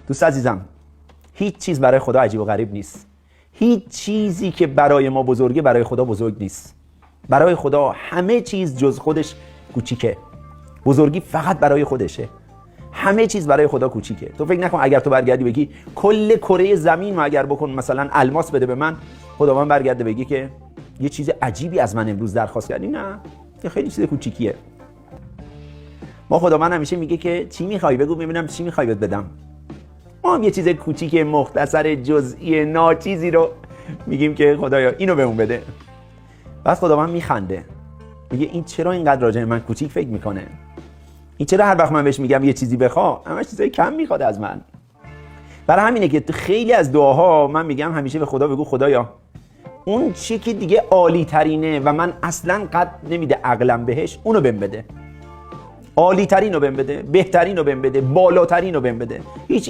دوست عزیزم، هیچ چیز برای خدا عجیب و غریب نیست. هیچ چیزی که برای ما بزرگه برای خدا بزرگ نیست. برای خدا همه چیز جز خودش کوچیکه. بزرگی فقط برای خودشه. همه چیز برای خدا کوچیکه. تو فکر نکن اگر تو برگردی بگی کل کره زمین ما اگر بکن مثلا الماس بده به من، خداوند برگرده بگی که یه چیز عجیبی از من امروز درخواست کردی. نه، یه خیلی چیز کوچیکیه. ما خداوند همیشه میگه که چی میخوای بگو ببینم چی میخوای بهت بدم. ما هم یه چیز کوچیک مختصر جزئی ناچیزی رو میگیم که خدایا اینو بهمون بده. بعد خداوند میخنده، میگه این چرا اینقدر راجع من کوچیک فکر میکنه؟ این چرا هر وقت من بهش میگم یه چیزی بخوا همش چیزای کم میخواد از من؟ برای همینه که خیلی از دعاها من میگم همیشه به خدا بگو خدایا اون چی که دیگه عالی ترینه و من اصلا قد نمیده عقلم بهش، اونو بهم بده. عالی ترینو بهم بده، بهترینو بهم بده، بالاترینو بهم بده. هیچ